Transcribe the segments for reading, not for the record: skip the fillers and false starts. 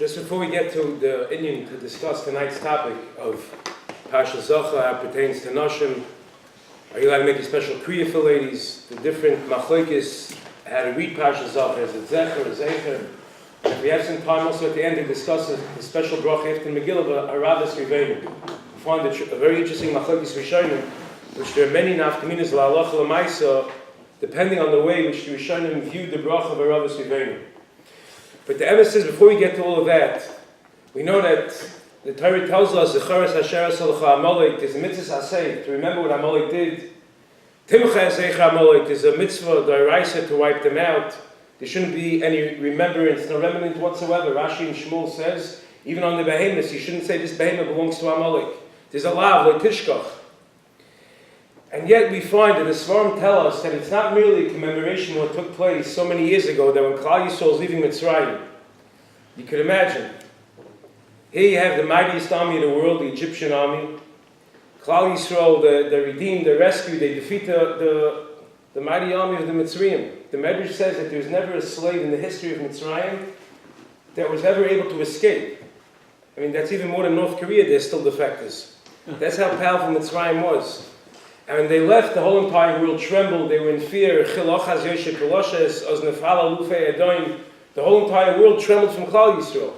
Just before we get to the Indian to discuss tonight's topic of Parsha Zocha, how it pertains to Nashim, are you allowed to make a special kriya for ladies? The different machlokes, how to read Parsha Zocha, is it Zecher, Zecher? And if we have some time also at the end to discuss the special bracha after Megillah, but Aravas Riveinu. We find a very interesting machlokes Rishonim, which there are many nafkaminas la'alacha l'maisa, depending on the way which the Rishonim viewed the bracha of Aravas Riveinu. But the emphasis, before we get to all of that, we know that the Torah tells us, Zecharas Hasher Asalacha Amalek, there's a mitzvah asay, to remember what Amalek did. Timcha Zecha Amalek, there's a mitzvah, d'oraisa, to wipe them out. There shouldn't be any remembrance, no remnant whatsoever. Rashi and Shmuel says, even on the behemoths, you shouldn't say this behemoth belongs to Amalek. There's a lav, like tishkach. And yet we find that the Svarim tell us that it's not merely a commemoration of what took place so many years ago, that when Klal Yisrael was leaving Mitzrayim. You could imagine. Here you have the mightiest army of the world, the Egyptian army. Klal Yisrael, the redeemed, the rescued, they defeat the mighty army of the Mitzrayim. The Medrash says that there's never a slave in the history of Mitzrayim that was ever able to escape. I mean, that's even more than North Korea, they're still defectors. That's how powerful Mitzrayim was. And when they left, the whole entire world trembled. They were in fear. The whole entire world trembled from Klal Yisrael.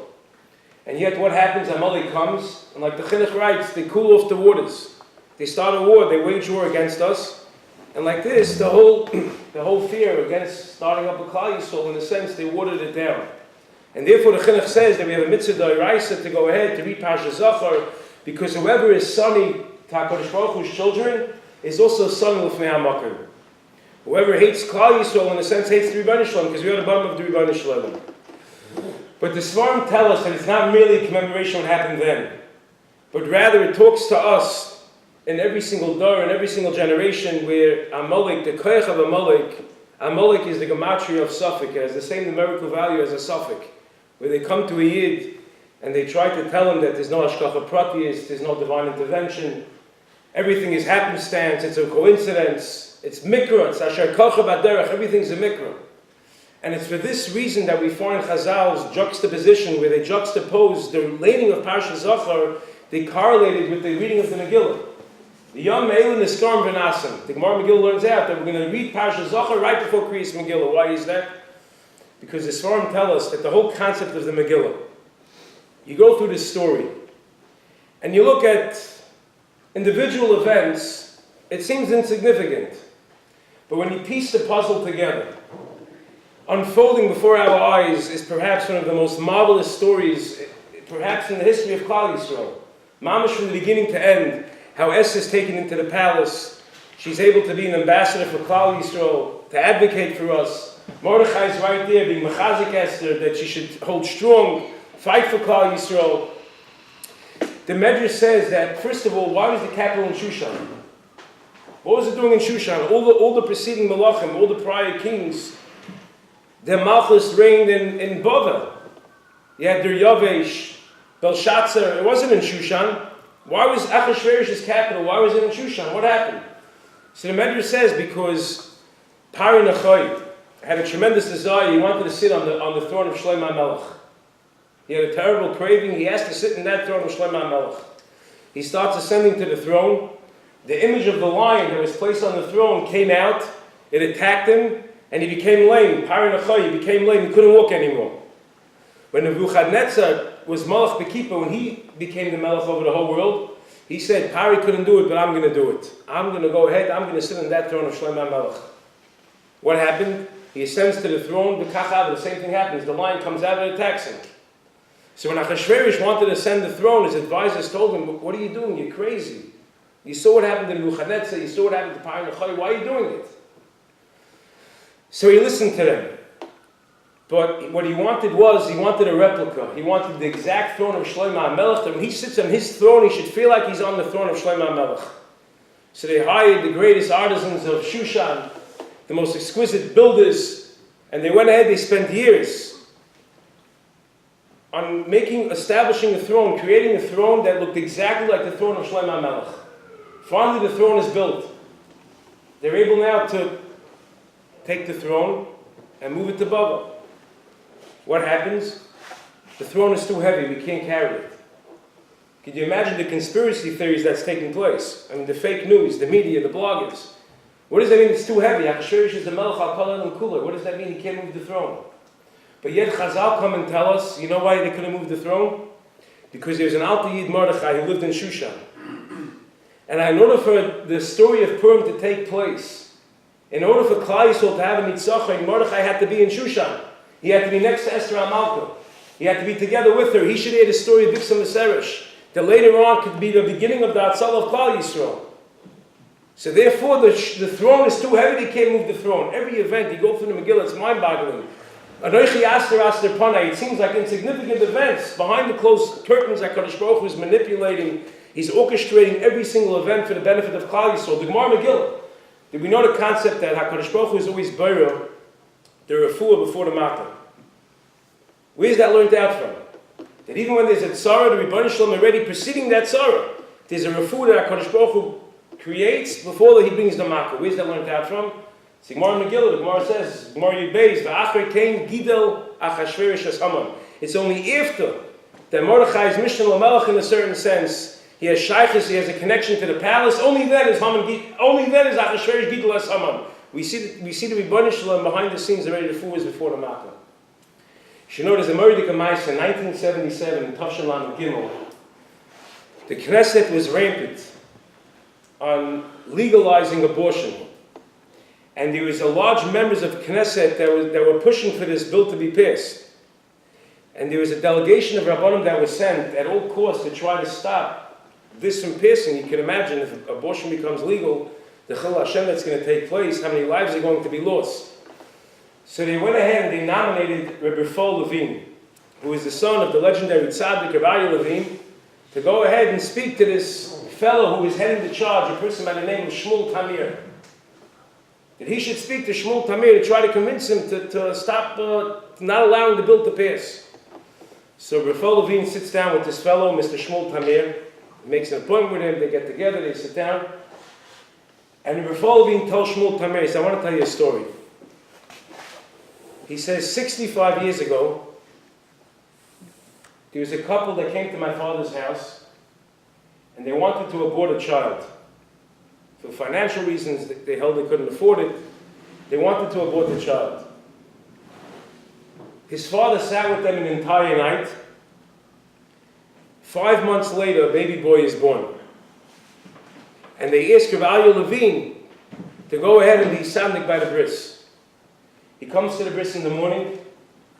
And yet what happens? Amalek comes, and like the Chinuch writes, they cool off the waters. They start a war, they wage war against us. And like this, the whole fear against starting up a Klal Yisrael, in a sense, they watered it down. And therefore the Chinuch says that we have a mitzvah d'oraisa to go ahead to read Parsha Zachar, because whoever is sonny to HaKadosh Baruch Hu's children is also son of Lefnei HaMakom. Whoever hates Klal Yisrael, in a sense, hates the Rebbeinu Shalom, because we are the bottom of the Rebbeinu Shalom. But the Svarim tell us that it's not merely a commemoration of what happened then, but rather it talks to us in every single dor, in every single generation, where Amalek, the koyach of Amalek is the gematria of Suffolk, it has the same numerical value as a Suffolk, where they come to a Yid and they try to tell him that there's no hashgacha pratis, there's no divine intervention, everything is happenstance, it's a coincidence, it's mikra, it's asher kocha baderech, everything's a mikra. And it's for this reason that we find Chazal's juxtaposition, where they juxtapose the relating of Parsha Zachar, they correlated with the reading of the Megillah. The Yom Me'elu Niskarim V'Nasim. The Gemara Megillah learns out that we're going to read Parsha Zachar right before Kriyas Megillah. Why is that? Because the Svarim tell us that the whole concept of the Megillah, you go through this story, and you look at individual events, it seems insignificant. But when you piece the puzzle together, unfolding before our eyes is perhaps one of the most marvelous stories, perhaps in the history of Klal Yisrael. Mamash from the beginning to end, how Esther is taken into the palace. She's able to be an ambassador for Klal Yisrael, to advocate for us. Mordechai is right there, being mechazik Esther, that she should hold strong, fight for Klal Yisrael. The Medrash says that, first of all, why was the capital in Shushan? What was it doing in Shushan? All the preceding Malachim, all the prior kings, their Malchus reigned in Bava. You had Daryavesh, Belshazzar. It wasn't in Shushan. Why was Achashverosh's capital? Why was it in Shushan? What happened? So the Medrash says because Pari Nachai had a tremendous desire. He wanted to sit on the throne of Shlomo HaMelech. He had a terrible craving. He has to sit in that throne of Shlomo HaMelech. He starts ascending to the throne. The image of the lion that was placed on the throne came out. It attacked him. And he became lame. Pari Nachai, he became lame. He couldn't walk anymore. When Nebuchadnezzar was Malach Bekipa, when he became the Melech over the whole world, he said, Pari couldn't do it, but I'm going to do it. I'm going to go ahead. I'm going to sit on that throne of Shlomo HaMelech. What happened? He ascends to the throne. The same thing happens. The lion comes out and attacks him. So when Achashverosh wanted to ascend the throne, his advisors told him, what are you doing? You're crazy. You saw what happened to Nebuchadnezzar. You saw what happened to Pari Nachai. Why are you doing it? So he listened to them. But what he wanted a replica. He wanted the exact throne of Shlomo HaMelech. That when he sits on his throne, he should feel like he's on the throne of Shlomo HaMelech. So they hired the greatest artisans of Shushan, the most exquisite builders, and they went ahead, they spent years on establishing a throne, creating a throne that looked exactly like the throne of Shlomo HaMelech. Finally, the throne is built. They're able now to take the throne and move it to Bava. What happens? The throne is too heavy, we can't carry it. Could you imagine the conspiracy theories that's taking place? I mean, the fake news, the media, the bloggers. What does that mean it's too heavy? Achashverosh is the melech al-kol and kula. What does that mean he can't move the throne? But yet Chazal come and tell us, you know why they couldn't move the throne? Because there's an Alter Yid Mordechai who lived in Shushan. And in order for the story of Purim to take place, in order for Klal Yisrael to have a nitzachon, Mordechai had to be in Shushan. He had to be next to Esther HaMalka. He had to be together with her. He should hear the story of Bixam Viseresh, that later on could be the beginning of the Hatzalah of Klal Yisrael. So therefore, the throne is too heavy, they can't move the throne. Every event, you go through the Megillah, it's mind-boggling. Anochi Aster Aster Panay, it seems like insignificant events. Behind the closed curtains, HaKadosh Baruch Hu is manipulating, he's orchestrating every single event for the benefit of Klal Yisrael. The Gemara Megillah, did we know the concept that HaKadosh Baruch Hu is always burial, the refuah before the matter? Where's that learned out from? That even when there's a tzara, the Rebbeinu Shalom already preceding that tzara, there's a refuah that HaKadosh Baruch Hu creates before he brings the makkah. Where's that learned out from? It's the Gemara Megillah. The Gemara says, Gemara Yud Beis, V'achar came Gidel Achashverosh as Haman. It's only after that Mordechai's Mishnah Lamelech in a certain sense, he has shaykhis, he has a connection to the palace. Only then is Achashverosh Gidel as Haman. We see the Rebbeinu Shalom behind the scenes already. The food is before the makkah. You should know there's a Mordechai Maisa in 1977 in Tafshin Lamed Gimel. The Knesset was rampant on legalizing abortion. And there was a large members of Knesset that were pushing for this bill to be passed. And there was a delegation of Rabbanim that was sent at all costs to try to stop this from passing. You can imagine if abortion becomes legal, the Chil Hashem that's going to take place, how many lives are going to be lost. So they went ahead and they nominated Rabbi Fol Levine, who is the son of the legendary tzaddik Rabbi Levine, to go ahead and speak to this fellow who is heading the charge, a person by the name of Shmuel Tamir. That he should speak to Shmuel Tamir to try to convince him to stop not allowing the bill to pass. So Rafal Levine sits down with this fellow, Mr. Shmuel Tamir, makes an appointment with him, they get together, they sit down, and Rafal Levine tells Shmuel Tamir, he says, I want to tell you a story. He says, 65 years ago, there was a couple that came to my father's house, and they wanted to abort a child. For financial reasons, they held they couldn't afford it. They wanted to abort the child. His father sat with them an entire night. 5 months later, a baby boy is born. And they asked Rabbi Levine to go ahead and be samdik by the bris. He comes to the bris in the morning.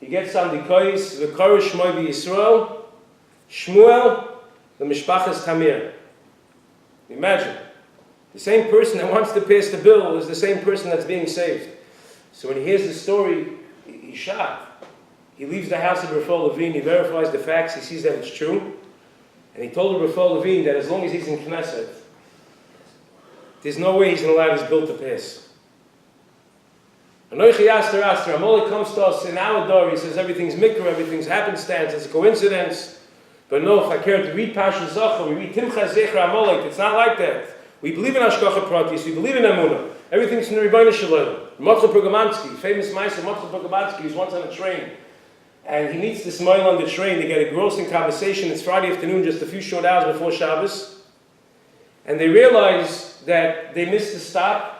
He gets on the kois, the Korish Shmoy Yisrael, Shmuel, the Mishpachas Tamir. Imagine. The same person that wants to pass the bill is the same person that's being saved. So when he hears the story, he's shocked. He leaves the house of Rafal Levine, he verifies the facts, he sees that it's true. And he told Rafal Levine that as long as he's in Knesset, there's no way he's going to allow this bill to pass. Anochi Aster Aster, Amalek comes to us in our door, he says everything's mikra, everything's happenstance, it's a coincidence. But no, if I care to read Pasha Zachar, we read Timcha Zechra Amalek, it's not like that. We believe in Hashgacha Pratis, we believe in Emunah. Everything's from the Rebbeinu Shalom. Motcha Pergamansky, famous Meister Motcha Pergamansky, he's once on a train. And he meets this mile on the train, they get a engrossing conversation, it's Friday afternoon, just a few short hours before Shabbos. And they realize that they missed the stop,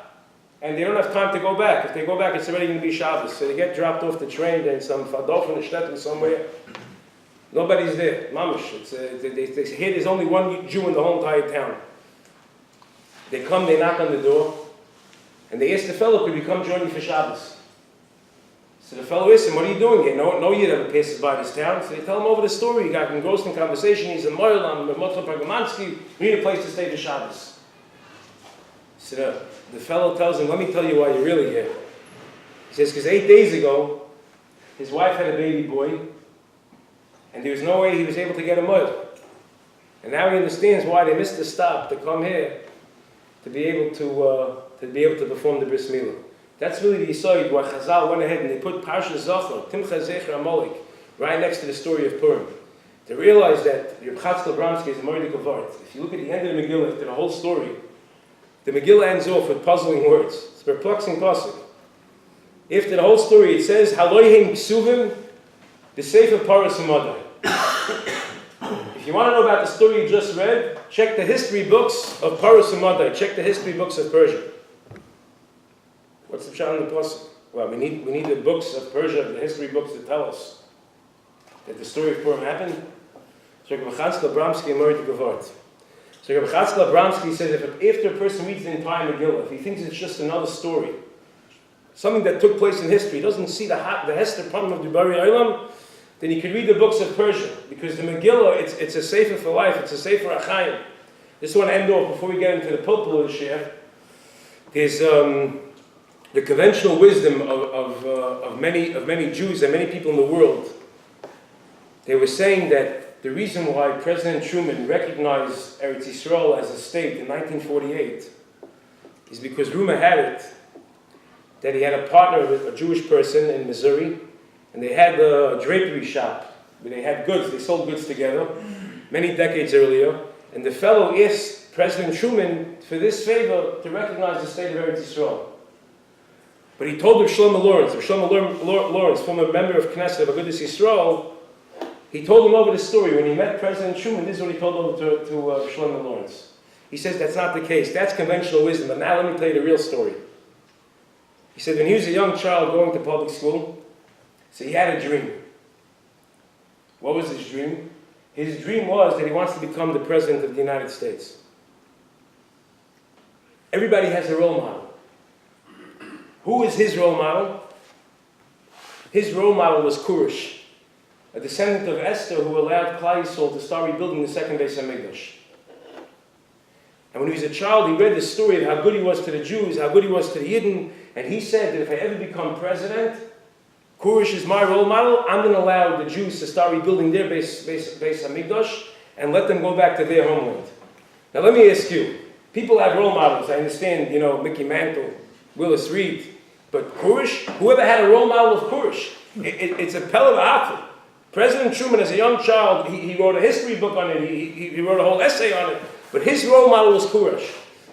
and they don't have time to go back. If they go back, it's already going to be Shabbos. So they get dropped off the train, they're in some Fadof in the Shtetl somewhere. Nobody's there, mamish. They hear there's only one Jew in the whole entire town. They come, they knock on the door, and they ask the fellow, could we come join you for Shabbos? So the fellow asks him, what are you doing here? No Yid ever passes by this town. So they tell him over the story. He got engrossed in conversation. He's a Moilam, a Motcha Pergamansky. We need a place to stay for Shabbos. So the fellow tells him, let me tell you why you're really here. He says, because 8 days ago, his wife had a baby boy, and there was no way he was able to get a mud. And now he understands why they missed the stop to come here to be able to perform the bris milah. That's really the Yisod why Chazal went ahead and they put Parsha Zachor, Timcha Zecher Amalek, right next to the story of Purim. To realize that Reb Chatzkel Bramsky is a Moedik of art. If you look at the end of the Megillah, after the whole story, the Megillah ends off with puzzling words. It's a perplexing pasuk. After the whole story, it says, Haloihim Ksuvim the Sefer Paras Umadai. If you want to know about the story you just read, check the history books of Paras Umadai. Check the history books of Persia. What's the pshat in the pasuk? Well, we need the books of Persia, the history books that tell us that the story of Purim happened. So Rabbi Chatzkel Abramsky and Morid Gevart. So Rabbi Chatzkel Abramsky says if after a person reads the entire Megillah, if he thinks it's just another story, something that took place in history, doesn't see the Hester problem of the Bari Olam, then he could read the books of Persia. Because the Megillah, it's a sefer for life, it's a sefer achayim. Just want to end off before we get into the Pilpul of the Shir. There's the conventional wisdom of many Jews and many people in the world. They were saying that the reason why President Truman recognized Eretz Yisrael as a state in 1948 is because rumor had it that he had a partner with a Jewish person in Missouri, and they had a drapery shop where they had goods, they sold goods together many decades earlier, and the fellow asked President Truman for this favor to recognize the state of Eretz Yisrael. But he told Shlomo Lawrence, former member of Knesset of Agudas Yisrael, he told him over the story. When he met President Truman, this is what he told over to Shlomo Lawrence. He says that's not the case. That's conventional wisdom. But now let me tell you the real story. He said when he was a young child going to public school, so he had a dream. What was his dream? His dream was that he wants to become the President of the United States. Everybody has a role model. Who is his role model? His role model was Kurish, a descendant of Esther who allowed Klal Yisrael to start rebuilding the second Beis HaMikdash. And when he was a child, he read the story of how good he was to the Jews, how good he was to the Yidden, and he said that if I ever become president, Kurish is my role model, I'm going to allow the Jews to start rebuilding their Beis HaMikdash and let them go back to their homeland. Now let me ask you, people have role models. I understand, Mickey Mantle, Willis Reed, but Kurish, whoever had a role model of Kurish, it's a pella v'afel. President Truman, as a young child, he wrote a history book on it, he wrote a whole essay on it, but his role model was Kurish.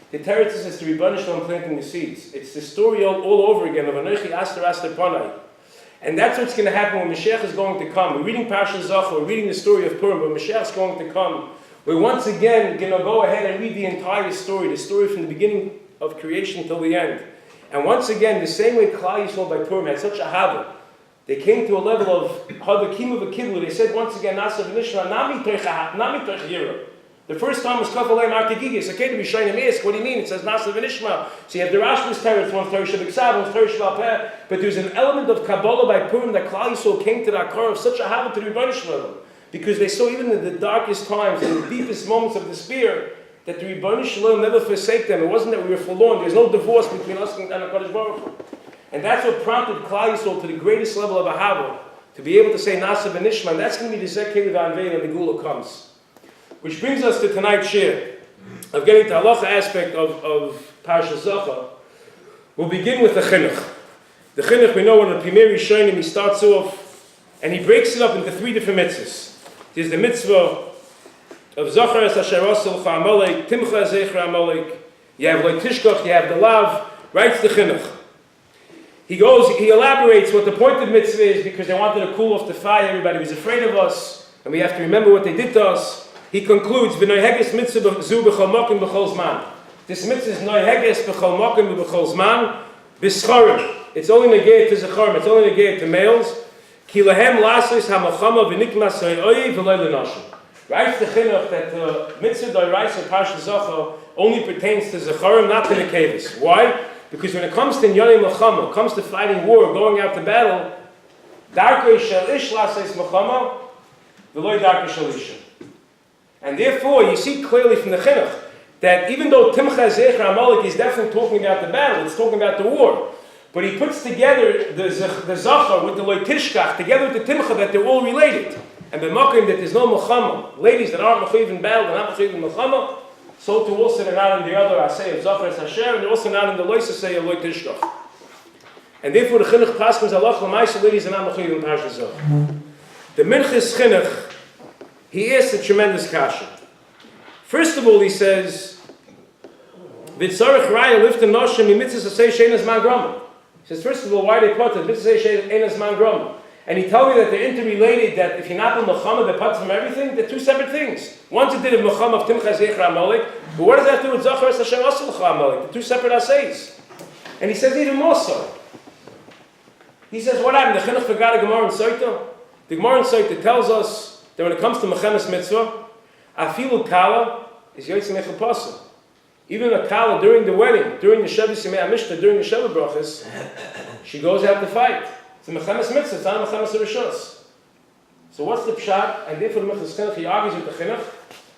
The Teretz is to Rebbeinu Shalom planting the seeds. It's the story all over again of Anochi Aster Panai. And that's what's going to happen when Mashiach is going to come. We're reading Parashat Zachor, we're reading the story of Purim, but Mashiach is going to come. We're once again going to go ahead and read the entire story, the story from the beginning of creation till the end. And once again, the same way Klal Yisrael by Purim had such a hava, they came to a level of Hadakim of a Kiblu. They said once again, Nasa v'nishma, Nami Toich Yira. The first time was Kafalei Markagigis. Okay, to be showing him ask, what do you mean? It says Nasa v'nishma. So you have the Rashba's Teretz, one's Torah Shabbat, one's Torah Shabbat Peh. But there's an element of Kabbalah by Purim that Klal Yisrael came to that core of such a hava to the Rebbeinu Shalom. Because they saw even in the darkest times, in the deepest moments of despair, that the Rebbeinu Shalom never forsake them. It wasn't that we were forlorn. There's no divorce between us and HaKadosh Baruch Hu. And that's what prompted Klal Yisrael to the greatest level of ahava, to be able to say Nasa v'nishma. And that's going to be the Zekeh V'anvei when the Gula comes. Which brings us to tonight's shir of getting to halacha aspect of Parashat Zachor. We'll begin with the chinuch. The chinuch, we know when the Pimei Rishonim, he starts off and he breaks it up into three different mitzvahs. There's the mitzvah of Zachor es asher asel cha'amalek, timcha zecher amalek. You have like tishkoch, you have the lav, writes the chinuch. He elaborates what the point of mitzvah is because they wanted to cool off the fire. Everybody was afraid of us, and we have to remember what they did to us. He concludes, "V'noiheges mitzvah zu b'chol mokim b'chol zman." This mitzvah is noiheges b'chol mokim b'chol zman b'schorim. It's only negayed to zechorim. It's only negayed to males. Ki lahem lasos hamachama v'nikmas ha'oyev v'loy l'nashim. Writes the chinuch that the mitzvah d'oraisa Parashat Zachor only pertains to zechorim, not to nekevis. Why? Because when it comes to Yonei Mechama, comes to fighting war, going out to battle, Darkei Shel Ish Lases Mechama, V'loi Darkei Shel Isha. And therefore, you see clearly from the Chinuch that even though Timcha Zecher Amalek is definitely talking about the battle, it's talking about the war, but he puts together the Zachor with the Loi Tishkach, together with the Timcha, that they're all related. And b'makim that there's no Mechama, ladies that aren't Mechayiv in battle, they're not Mechayiv in Mechama, so too also they're not in the other Asay of Zachor es Hasher, and they're also not in the Lois Asay of Loi Tishkach. And therefore the Chinuch Paschim Zalach L'maisa, ladies are not Mechayiv in Parashat Zachor. The Minchas Chinuch, he asks a tremendous kasha. First of all, he says, "V'tzarich raya lifta noshim mitzvah asay she'enas man grama." He says, first of all, why they put it mitzvah asay she'enas man grama? and he told me that they're interrelated, that if you're not the Muhammad, they're parts from everything, they're two separate things. One's a din of Muhammad of Timcha Zechra Amalek, but what does that do with Zachar Es Hashem Asal Amalek? They're two separate assays. And he says even more so. He says, what happened? The Chinuch forgot a Gemara in Soita? The Gemara in Soita tells us that when it comes to Mechemes Mitzvah, Afilu Kala is Yotzei Nechel Pasuk. Even a Kala during the wedding, during the Sheva Simei HaMishta, during the Sheva Brachas, she goes out to fight. It's a Mechemes Mitzvah, it's not a Mechemes Rishos. So what's the Pshat? And therefore the Mechemes Chinuch, he argues with the Chinuch,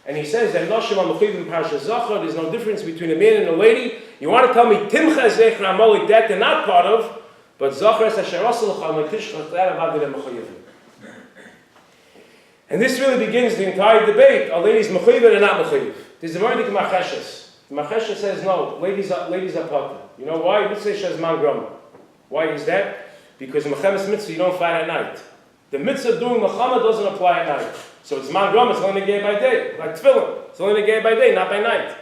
and he says that Noshim HaMechuyev in Parashat Zachar, there's no difference between a man and a lady. You want to tell me Timcha Zechra Amalek, that they're not part of, but Zachar Es Asher Asal Amalek Tishchach, that Avad they're Mechuyevim. And this really begins the entire debate. Are ladies mechuyev or not mechuyev? There's a verdict in Macheshes. The Macheshes says no, ladies are potter. You know why? Mitzvah says man grama. Why is that? Because in Mechemes Mitzvah you don't fight at night. The mitzvah of doing Mechama doesn't apply at night. So it's man grama, it's only negay by day. Like tefillin, it's only negay by day, not by night.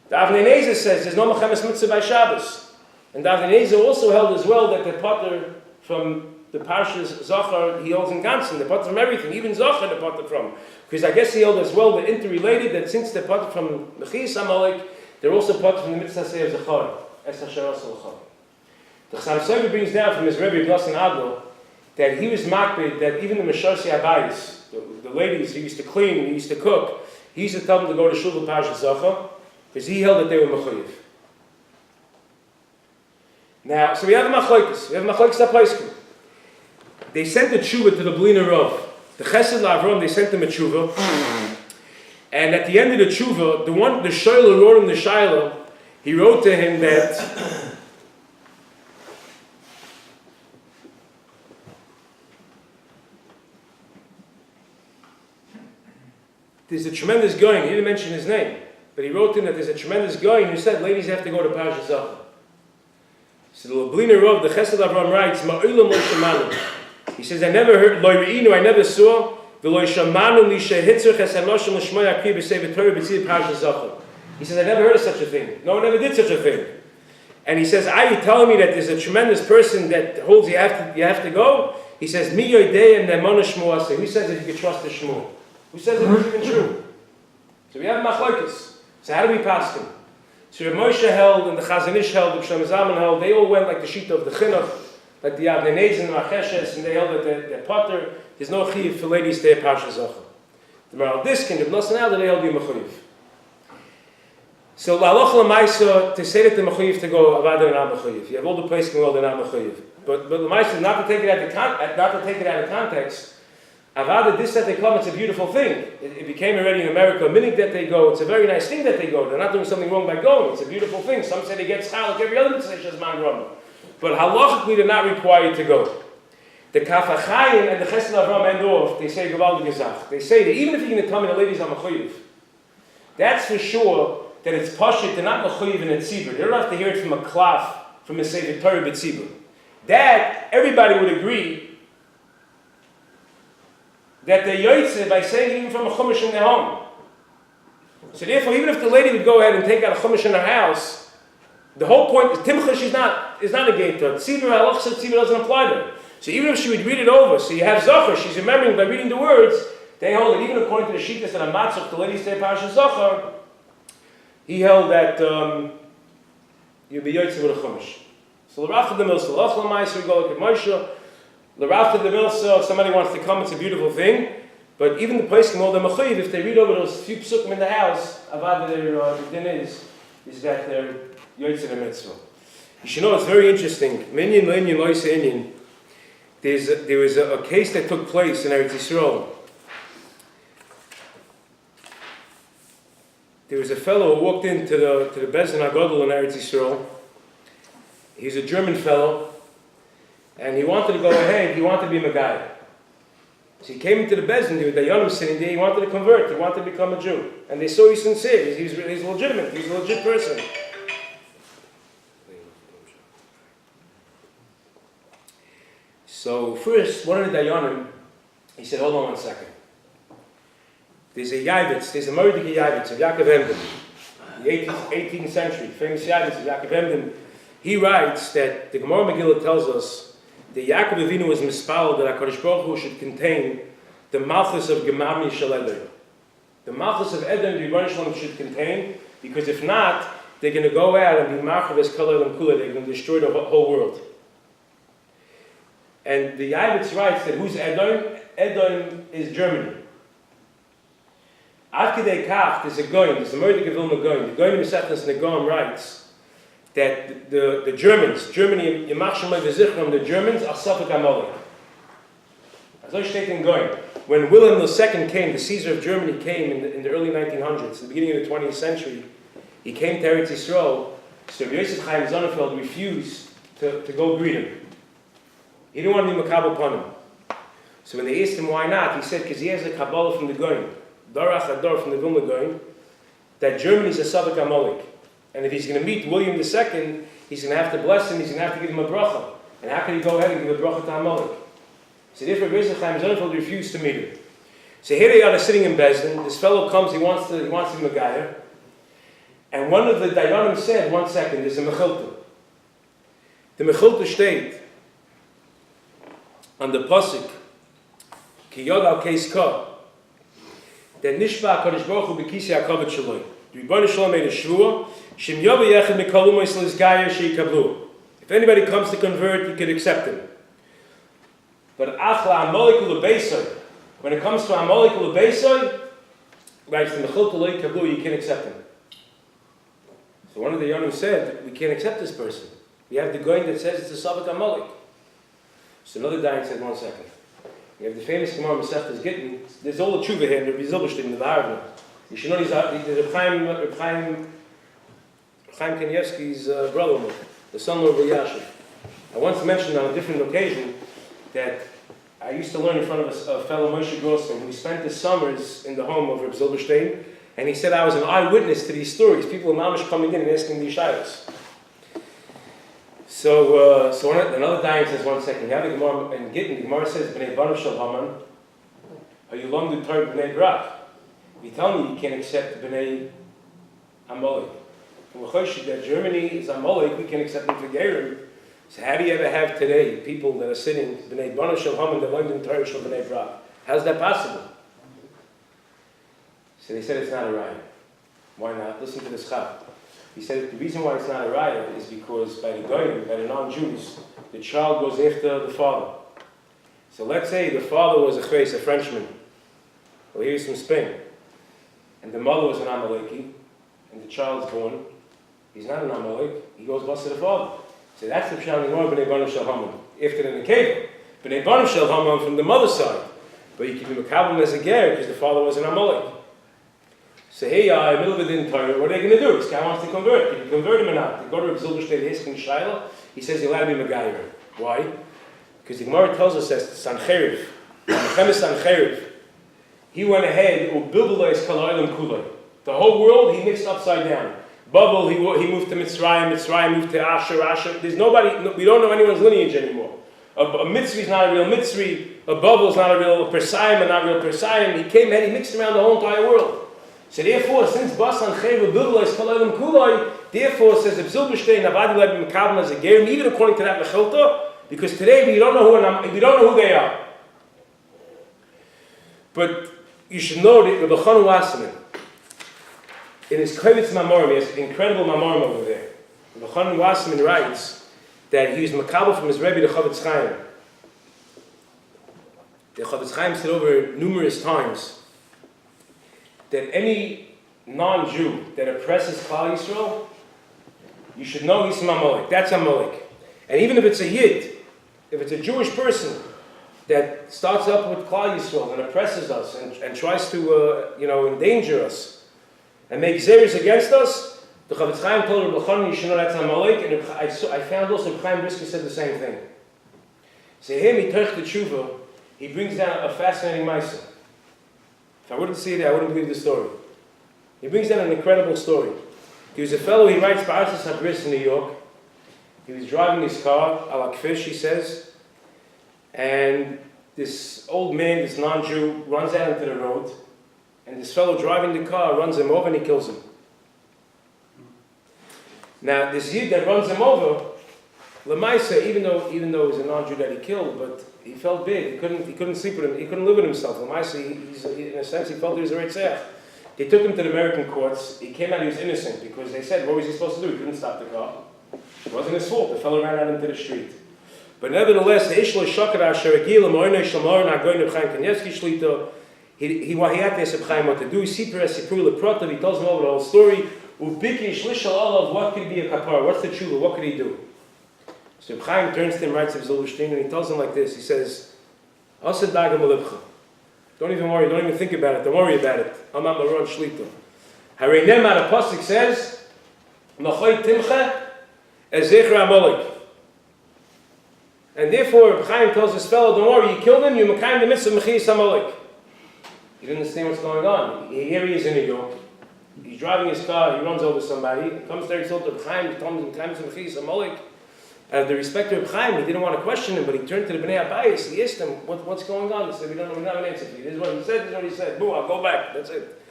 The Avnei Nezer says there's no Mechemes Mitzvah by Shabbos. And the Avnei Nezer also held as well that the potter from the Parshas Zachar, he holds in Gansen, the potter from everything, even Zachar the potter from. Because I guess he held as well, the interrelated, that since the potter from Mechiyas Amalek, they're also potter from the Mitzvah of Zachar, Es Hasher Asal Chor. The Chassam Sofer brings down from his Rebbe Blasson Adlo, that he was makbid, that even the Mesharsi Abayis, the ladies he used to clean, he used to cook, he used to tell them to go to Shul Parshas Zachar, because he held that they were Mechuyev. Now, so we have the Machlokes, HaPoskim. They sent the tshuva to the Blina Rav. The Chesed LaAvram, they sent him a tshuva. And at the end of the tshuva, the Shoyler who wrote him the Shaila, he wrote to him that there's a tremendous going. He didn't mention his name, but he wrote to him that there's a tremendous going who said ladies have to go to Parashat Zachar. So the Blina Rav, the Chesed LaAvram writes, Ma'olam lo shemanu. He says, I never heard, Lo Re'inu, I never saw, V'lo Shamanu li shehitzur ches hanoshim l'shmoy akri b'sei v'torah b'tzir Parashat Zachar. He says, I never heard of such a thing. No one ever did such a thing. And he says, are you telling me that there's a tremendous person that holds you have to go? He says, Mi yodeim ne'emona shmo aseh. Who says that you can trust the shmo? Who says that it's even true? So we have machlokes. So how do we pass them? So Rav Moshe held, and the Chazon Ish held, the Shlomo Zalman held, they all went like the sheet of the Chinuch, like the Avnei Nezer and the Macheshes, and they held that they're potter. There's no chiyuv for ladies to have Parashat Zachar. The Maral Diskin, Rav Nosson held that they held you mechuyev. So la'aloch l'maisa, to say that the mechuyev to go, avad they're not mechuyev. You have all the places in the world they're not mechuyev. But l'maisa, not to take it out of context. Avad, this that they come, it's a beautiful thing. It became already in America a minute that they go. It's a very nice thing that they go. They're not doing something wrong by going. It's a beautiful thing. Some say they get schal, like every other mitzvah says man rama. But halachically, they're not required to go. The Kaf HaChaim and the Chesed Avram end off, they say gewaldige Zach. They say that even if you're going to tell me the ladies are mechuyev, that's for sure that it's pashut, they're not mechuyev in a tzibur. They don't have to hear it from a klaf, from a Sefer Torah b'tzibur. That, everybody would agree that they're yotzeh by saying even from a chumash in their home. So therefore, even if the lady would go ahead and take out a chumash in her house, the whole point is timcha is not a gator. Tzibur halach says tzibur doesn't apply to her. So even if she would read it over, so you have Zachar, she's remembering by reading the words, they hold that even according to the Shittas and a Matzach, the ladies say Parashat Zachar, he held that you'd be yotzeh with a chumash. So l'rafta the milsa, l'achla ma'aser, we go look at Moshe. L'rafta the milsa, if somebody wants to come, it's a beautiful thing. But even the place can hold them mechuyev, if they read over those few psukim in the house, avad the din is that they're yotzeh the mitzvah. You should know it's very interesting. Minyan l'inyan loisa inyan. There was a case that took place in Eretz Yisrael. There was a fellow who walked into the Beis Din HaGadol in Eretz Yisrael. He's a German fellow, and he wanted to go ahead. He wanted to be a Megai. So he came into the Beis Din. There were Dayanim sitting there. He wanted to convert. He wanted to become a Jew, and they saw he's sincere. He's legitimate. He's a legit person. So first, one of the Dayanim, he said, hold on 1 second. There's a Yavitz, there's a Mordechai Yavitz of Yaakov Emden, the 18th century, famous Yavitz of Yaakov Emden. He writes that the Gemara Megillah tells us the Yaakov Avinu was mispal that HaKadosh Baruch Hu should contain the Malchus of Gemami Shel Edom. The Malchus of Edom, the Rebbeinu Shalom should contain, because if not, they're going to go out and be Marchav Es Kol Olam Kula, they're going to destroy the whole world. And the Yavitz writes that who's Edom? Edom is Germany. Ad Kedei Kach, there's a Goyim, there's a Mordechai of Vilna Goyim. The Goyim Mesechtas Negom writes that the Germans, Germany, Yamach Shemay V'Zichron, the Germans are Safek Amalek. As I state in Goyim, when Wilhelm II came, the Caesar of Germany came in the early 1900s, in the beginning of the 20th century, he came to Eretz Yisrael, so Yosef Chaim Sonnenfeld refused to go greet him. He didn't want to be Makabel upon him. So when they asked him why not, he said, because he has a Kabbalah from the Goyim, Dorach Ador from the Vilna Goyim, that Germany is a Safek Amalek. And if he's going to meet William II, he's going to have to bless him, he's going to have to give him a bracha. And how can he go ahead and give a bracha to Amalek? So therefore, Yosef Chaim Sonnenfeld refused to meet him. So here they are sitting in Bezdin. This fellow comes, he wants to be Megayer. And one of the Dayanim said, 1 second, there's a Mechilta. The Mechilta state on the Pasuk, Ki Yod Al Keis Ka, that Nishba HaKadosh Baruch Hu B'Kisi HaKavod Shaloi. The Rebbeinu Shalom made a shvua, Shem Yova Yechid Mekalu Moisel Izgaya Sheikablu. If anybody comes to convert, you can accept him. But Achla Amalek U'Lebeisoi, when it comes to Amalek U'Lebeisoi, writes the Mechilta Lo Yikablu, you can't accept him. So one of the Yonim said, we can't accept this person. We have the Goyim that says it's a Safek Amalek. So another Dayan said, 1 second. We have the famous Gemara Masechtas Gittin. There's all the tshuva here in the Zilberstein, in the Varavna. You should know he's the Reb Chaim Kanievsky's brother-in-law, the son of Yashiv. I once mentioned on a different occasion that I used to learn in front of a fellow Moshe Grossman who spent his summers in the home of Reb Zilberstein, and he said I was an eyewitness to these stories. People in Mamish coming in and asking these shaylos. So another Dayan says, 1 second. You have the Gemara in Gittin. The Gemara says, "Bnei Banav Shel Haman, are you long to turn Bnei Brak?" You tell me you can't accept Bnei Amalek. From that Germany is Amalek, we can accept them for Gerim. So how do you ever have today people that are sitting Bnei Banav Shel Haman, that learned in Torah Shel Bnei Brak? How's that possible? So they said it's not a raya. Why not? Listen to this chap. He said the reason why it's not a raya is because by the Goyim, by the non-Jews, the child goes after the father. So let's say the father was a Frenchman, or he was from Spain, and the mother was an Amaleki, and the child's born. He's not an Amalek, he goes bust to the father. So that's the Pshat in Bnei Banav Shel Haman. After the Nekeva, Bnei Banav Shel Haman from the mother's side. But you can be Makabel as a ger because the father was an Amalek. So here you are, in the middle of the din Torah, what are they going to do? This guy wants to convert. Can you convert him or not? They go to Reb Zilberstein, asking Shaila. He says he'll have to be Megayer. Why? Because the Gemara tells us that Sancheriv, Sancheriv, he went ahead, the whole world he mixed upside down. Babel, he moved to Mitzrayim, Mitzrayim moved to Asher, Asher. There's nobody, we don't know anyone's lineage anymore. A Mitzri is not a real Mitzri, a Babel is not a real Persayim, and not a real Persayim. He came ahead, he mixed around the whole entire world. So therefore, since Basan Chev Bilbala is Kalalim Kuloi, therefore says if Zilberstein Avadi Leb Mekabel as a Gerim, even according to that Mechilta, because today we don't know who they are. But you should know that Rabbi Chanu Wasserman, in his Kovitz Mamorim, he has an incredible Mamorim over there. Rabbi Chanu Wasserman writes that he was Mekabel from his Rebbe, the Chavetz Chaim. The Chavetz Chaim said over numerous times that any non-Jew that oppresses Klal Yisrael, you should know he's Amalek. That's Amalek. And even if it's a Yid, if it's a Jewish person that starts up with Klal Yisrael and oppresses us and tries to, endanger us and make zeros against us, the Chavetz Chaim told Rabbi Chanan, you should know that's Amalek. And I found also Chaim Brisker said the same thing. So here, Mitoch the Tshuva, he brings down a fascinating Maisa. If I wouldn't see it, I wouldn't believe the story. He brings down an incredible story. He was a fellow, he writes Ba'atzis HaBris in New York. He was driving his car, ala kfish, he says, and this old man, this non-Jew, runs out into the road, and this fellow driving the car runs him over and he kills him. Now, this Yid that runs him over, Lamaisa, even though it was a non-Jew that he killed, but he felt big. He couldn't sleep with him. He couldn't live with himself. Lamaisa, in a sense, he felt he was a Reitzach. They took him to the American courts. He came out, he was innocent, because they said, what was he supposed to do? He couldn't stop the car. It wasn't his fault. The fellow ran out into the street. But nevertheless, the Ishla Shakara Sharagil, Moina Shamar, Nagoin of Chaim Kanievsky Shlita, he had to ask Chaim what to do. He tells him over the whole story. Ubiki Shlishal Olav, what could be a kapar? What's the tshuva? What could he do? So Chaim turns to him, writes of Zolustrin, and he tells him like this. He says, Asad Dagam Alibcha. Don't even worry, don't even think about it, don't worry about it. I'm not Maron Shlita. Harei Nemar, the Pasuk says, Machoy Timcha, Ezechra Amalek. And therefore, Chaim tells this fellow, don't worry, you killed him, you Mekayim the mitzvah Mechiyas Amalek. You don't understand what's going on. Here he is in New York. He's driving his car, he runs over somebody, he comes there, he told Chaim, he told him, Mekayim the Mechiyas Amalek. Out of the respect of Chaim, he didn't want to question him, but he turned to the Bnei Abayis, he asked him, what's going on? He said, we don't have an answer for you. This is what he said, this is what he said. Boo, I'll go back, that's it.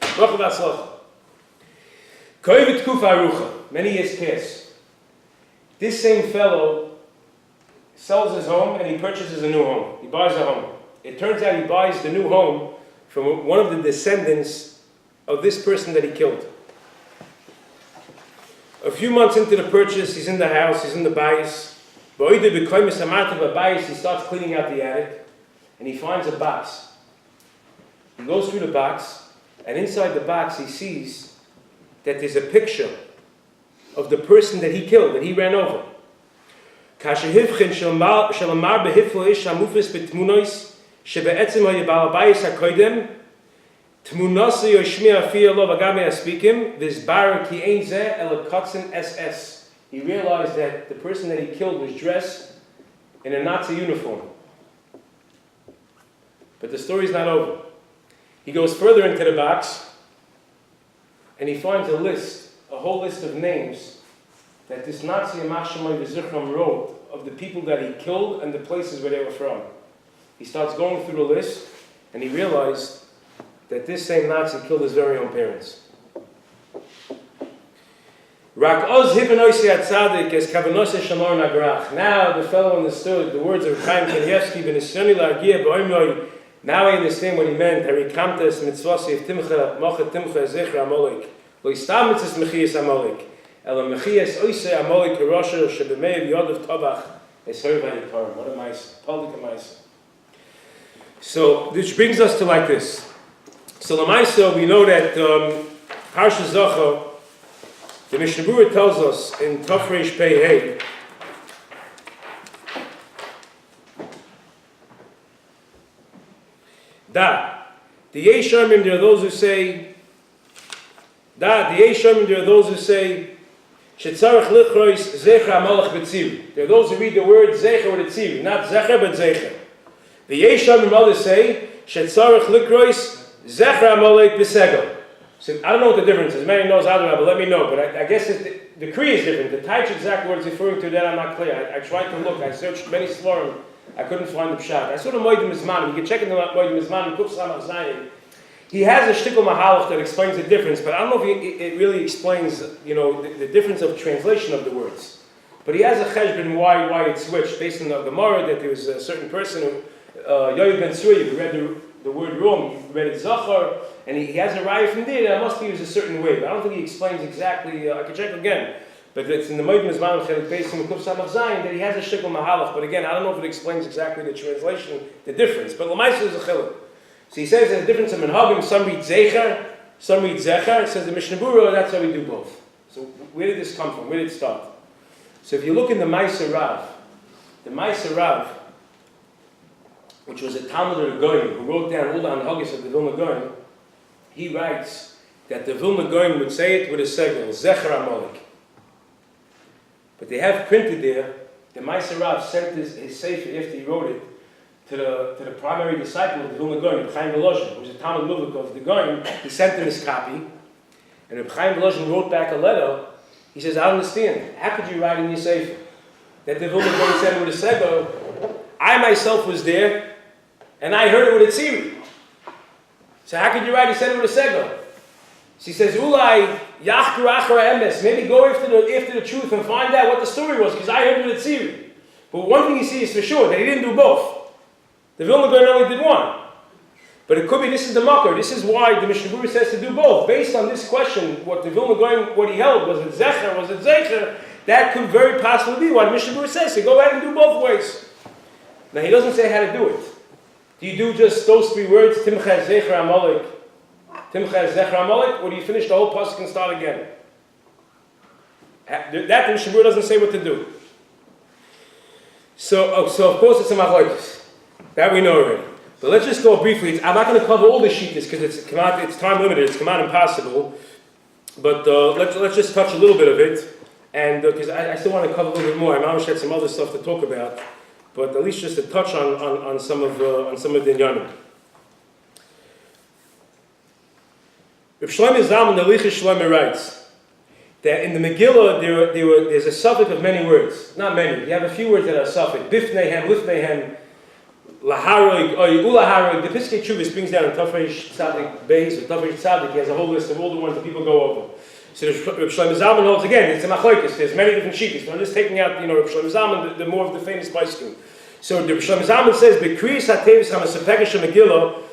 Many years pass. This same fellow sells his home and he purchases a new home. He buys a home. It turns out he buys the new home from one of the descendants of this person that he killed. A few months into the purchase, he's in the house, he's in the bayis. He starts cleaning out the attic and he finds a box. He goes through the box, and inside the box he sees that there's a picture of the person that he killed, that he ran over. He realized that the person that he killed was dressed in a Nazi uniform. But the story's not over. He goes further into the box and he finds a whole list of names that this Nazi Amashimai V'Zichram wrote of the people that he killed and the places where they were from. He starts going through the list and he realized that this same Nazi killed his very own parents. Now the fellow understood the words of Chaim Kanievsky. Now I understand what he meant. So this brings us to like this. So Lamaisa, we know that Parsha Zachor, the Mishnah Berurah tells us in Tafresh Pei Hey that the Yeshamim, there are those who say Shetzarech Lichrois Zecher Amalek B'Tzir. There are those who read the word Zecher with a Tzir, not Zecher but Zecher. The Yeshamim others say Shetzarech Lichrois Zecher Amalek B'Segel. So I don't know what the difference is. Many knows Adonai, but let me know. But I guess the Kriya is different. The Taich exact word it's referring to, that I'm not clear. I tried to look. I searched many Svarim. I couldn't find the Pshat. I saw the Moedim Mizmanim. You can check in the Moedim Mizmanim, Kuf Samach Zayin. He has a shtickle mahalach that explains the difference, but I don't know if it really explains, the difference of translation of the words. But he has a cheshbon why it switched, based on the Gemara, that there was a certain person who, Yoav ben Tzuri, who read the word wrong. He read it Zachar, and he has a raya from there that it must be used a certain way. But I don't think he explains exactly. I can check again. But it's in the Moedim Mizmanim Chelik based on the Kuf Samach Zayin that he has a shtickle mahalach. But again, I don't know if it explains exactly the translation, the difference. But Lamaisa is a chiluk. So he says there's a difference in Menhagim. Some read Zecher, some read Zecher. It says the Mishnah Berurah, that's how we do both. So where did this come from? Where did it start? So if you look in the Ma'aser Rav, which was a Talmud of the Goyim, who wrote down all the Anhagis of the Vilna Goyim, he writes that the Vilna Goyim would say it with a segel, Zecher Amalek. But they have printed there, the Ma'aser Rav sent his sefer after he wrote it, to the primary disciple of the Vilna Goyim, Chaim Volozhin, who was a Talmud Luvik of the Goyim. He sent him his copy, and Chaim Volozhin wrote back a letter. He says, I don't understand. How could you write in your sefer that the Vilna Goyim said it with a segel? I myself was there, and I heard it with a tziri. So how could you write he said it with a segel? So he says, Ulai, Yachkir Achara Emes, maybe go after the truth and find out what the story was, because I heard it at Siri. But one thing you see is for sure, that he didn't do both. The Vilna Gaon only did one. But it could be, this is the Makar, this is why the Mishnah Berurah says to do both. Based on this question, what the Vilna Gaon, what he held, was it Zecher, was it Zecher, that could very possibly be why the Mishnah Berurah says to go ahead and do both ways. Now he doesn't say how to do it. Do you do just those three words, Timcha Zecher Amalek, Timcha Zecher Amalek, or do you finish the whole pasuk and start again? That the Mishnah Berurah doesn't say what to do. So of course it's a machlokes. That we know already. But let's just go briefly. I'm not going to cover all the shittas because it's time limited. It's command impossible. But let's just touch a little bit of it, and because I still want to cover a little bit more. I might have some other stuff to talk about, but at least just to touch on some of the inyanim. Rav Shlomo Zalman, the Lichis Shlomo, writes that in the Megillah there's a suffix of many words. Not many. You have a few words that are suffix. Bifneihem, Lifneihem, Laharig, Ulaharig. The Piskei Teshuvos brings down in Tafresh Tzadik Beis or Tafresh Tzadik. He has a whole list of all the ones that people go over. So Rav Shlomo Zalman holds again. It's a machlokes. There's many different shittas. So I'm just taking out, Rav Shlomo Zalman, the more of the famous poskim. So Rav Shlomo Zalman says, "B'kriyas hatevis hamasepegesh Megillah."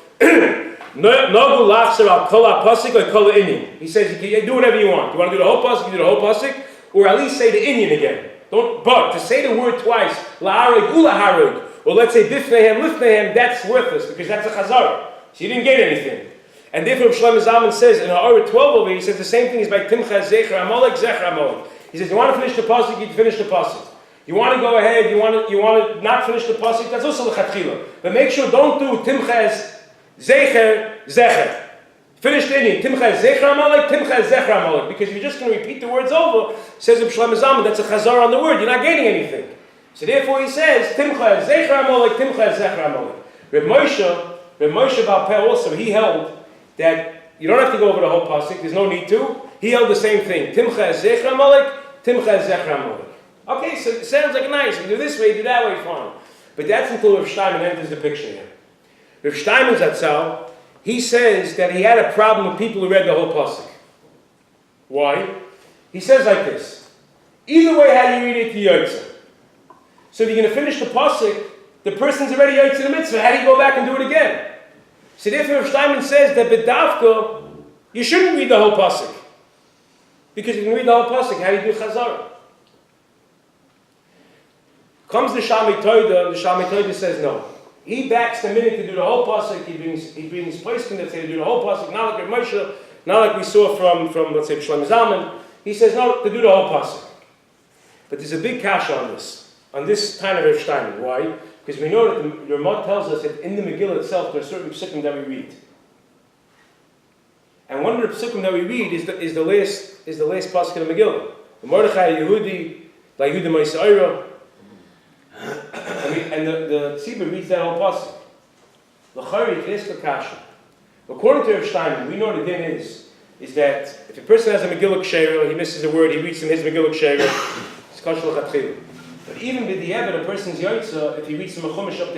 He says you can do whatever you want. You want to do the whole pasuk, you do the whole pasuk, or at least say the inyan again. But to say the word twice, la'arig ulaharig, or let's say bifneihem lifneihem, that's worthless because that's a chazara. So you didn't get anything. And therefore Shlomo Zalman says in Ha'ara 12 over, he says the same thing is by Timcha Zecher Amalek Zecher Amalek. He says you want to finish the pasuk, you finish the pasuk. You want to go ahead, you want to not finish the pasuk, that's also l'chatchila. But make sure don't do Timcha Zecher, Zecher. Finish the inyan. Timcha Zecher Amalek, Timcha Zecher Amalek. Because if you're just going to repeat the words over, says Reb Shlomo Zalman, that's a chazar on the word. You're not gaining anything. So therefore he says, Timcha Zecher Amalek, Timcha Zecher Amalek. Reb Moshe Baal Peh also, he held that you don't have to go over the whole pasuk. There's no need to. He held the same thing. Timcha Zecher Amalek, Timcha Zecher Amalek. Okay, so it sounds like nice. You do this way, you do that way, fine. But that's until Rav Steinman enters the picture here. Rav Steinman Zatzal, he says that he had a problem with people who read the whole pasuk. Why? He says like this: either way, how you read it, to yotza. So if you're going to finish the pasuk, the person's already yotza the mitzvah. How do you go back and do it again? So therefore, Rav Steinman says that b'davka you shouldn't read the whole pasuk, because if you can read the whole pasuk, how do you do chazara? Comes the Shalmei Toida, and the Shalmei Toida says no. He backs the minute to do the whole pasuk. He brings poskim that say to do the whole pasuk, not like Moshe, not like we saw from let's say Shlomo Zalman. He says no, to do the whole pasuk. But there's a big kasha on this kind of Rav Steinman. Why? Because we know that the Ramah tells us that in the Megillah itself there are certain psukim that we read, and one of the psukim that we read is the last pasuk of the Megillah. The Mordechai Yehudi, like Yehuda Ma'aser. And the tzibur reads that whole pasuk. L'chari k'nes kasha. According to Rav Steinman, we know the din is that if a person has a Megillah Ksheira, he misses a word, he reads in his Megillah Ksheira, it's kasha l'chatchila. But even with the a person's yotza, if he reads the Mechumash up to